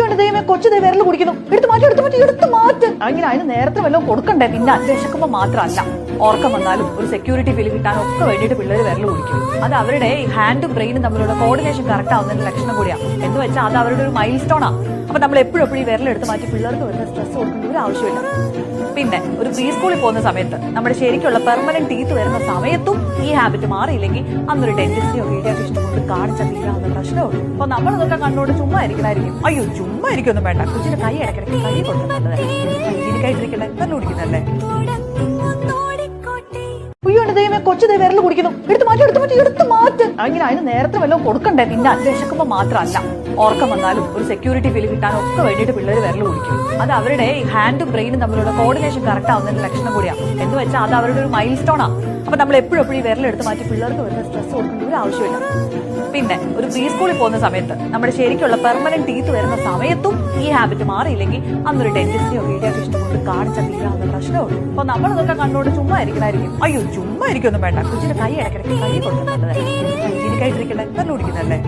ഉയ്യോണ്ട് ദൈവമേ കൊച്ചു വിരൽ കുടിക്കുന്നു. എടുത്ത് മാറ്റ്. അങ്ങനെ അതിന് നേരത്തെ വല്ലതും കൊടുക്കണ്ടേ? പിന്നെ വിശക്കുമ്പോ മാത്രമല്ല, ഓർക്കം വന്നാലും ഒരു സെക്യൂരിറ്റി ഫീൽ കിട്ടാനും ഒക്കെ വേണ്ടിയിട്ട് പിള്ളേർ വിരൽ കുടിക്കും. അത് അവരുടെ ഹാൻഡും ബ്രെയിനും തമ്മിലുള്ള കോർഡിനേഷൻ കറക്റ്റ് ആവുന്നതിന്റെ ലക്ഷണം കൂടിയാണ്. എന്ന് വെച്ചാൽ അത് അവരുടെ ഒരു മൈൽ സ്റ്റോൺ ആണ്. അപ്പൊ നമ്മൾ എപ്പോഴും ഈ വിരലെടുത്ത് മാറ്റി പിള്ളേർക്ക് വരുന്ന സ്ട്രെസ് കൊടുക്കേണ്ട ഒരു ആവശ്യമില്ല. പിന്നെ ഒരു പ്രീ സ്കൂളിൽ പോകുന്ന സമയത്ത് നമ്മുടെ ശരിക്കുള്ള പെർമനന്റ് ടീത്ത് വരുന്ന സമയത്തും ഈ ഹാബിറ്റ് മാറിയില്ലെങ്കിൽ അന്നൊരു ഡെന്റിസ്റ്റിയോ പീഡിയാട്രീഷ്യനോ കൊണ്ട് കാണിച്ചാൽ തീരാവുന്ന പ്രശ്നമുള്ളൂ. അപ്പൊ നമ്മൾ ഇതൊക്കെ കണ്ടോണ്ട് ചുമ്മാ ഇരിക്കണായിരിക്കും. അയ്യോ ചുമ്മാ ഇരിക്കൊന്നും വേണ്ട, കൊച്ചിന്റെ കൈ ഇടയ്ക്കിടയ്ക്ക് കൈ കൊടുക്കുന്നത് ഹൈജീനിക്കായിട്ടിരിക്കണ്ടേ, നല്ല കുടിക്കുന്നല്ലേ. ഉയ്യോണ്ട് ദൈവമേ കൊച്ചു വിരൽ കുടിക്കുന്നു. എടുത്ത് മാറ്റ്. അങ്ങനെ അതിന് നേരത്തെ വല്ലതും കൊടുക്കണ്ടേ? പിന്നെ വിശക്കുമ്പോ മാത്രമല്ല, ഓർക്കം വന്നാലും ഒരു സെക്യൂരിറ്റി ഫീൽ കിട്ടാനും ഒക്കെ വേണ്ടിയിട്ട് പിള്ളേർ വിരൽ കുടിക്കും. അത് അവരുടെ ഹാൻഡും ബ്രെയിനും തമ്മിലുള്ള കോർഡിനേഷൻ കറക്റ്റ് ആവുന്നതിന്റെ ലക്ഷണം കൂടിയാണ്. എന്ന് വെച്ചാൽ അത് അവരുടെ ഒരു മൈൽ സ്റ്റോൺ ആണ്. അപ്പൊ നമ്മൾ എപ്പോഴും ഈ വിരലെടുത്ത് മാറ്റി പിള്ളേർക്ക് വരുന്ന സ്ട്രെസ് കൊടുക്കേണ്ട ഒരു ആവശ്യമില്ല. പിന്നെ ഒരു പ്രീ സ്കൂളിൽ പോകുന്ന സമയത്ത് നമ്മുടെ ശരിക്കുള്ള പെർമനന്റ് ടീത്ത് വരുന്ന സമയത്തും ഈ ഹാബിറ്റ് മാറിയില്ലെങ്കിൽ അന്നൊരു ഡെന്റിസ്റ്റിയോ പീഡിയാട്രീഷ്യനോ കൊണ്ട് കാണിച്ചാൽ തീരാവുന്ന പ്രശ്നമുള്ളൂ. അപ്പൊ നമ്മൾ ഇതൊക്കെ കണ്ടോണ്ട് ചുമ്മാ ഇരിക്കണായിരിക്കും. അയ്യോ ചുമ്മാ ഇരിക്കൊന്നും വേണ്ട, കൊച്ചിന്റെ കൈ ഇടയ്ക്കിടയ്ക്ക് കൈ കൊടുക്കുന്നത് ഹൈജീനിക്കായിട്ടിരിക്കണ്ടേ, നല്ല കുടിക്കുന്നല്ലേ.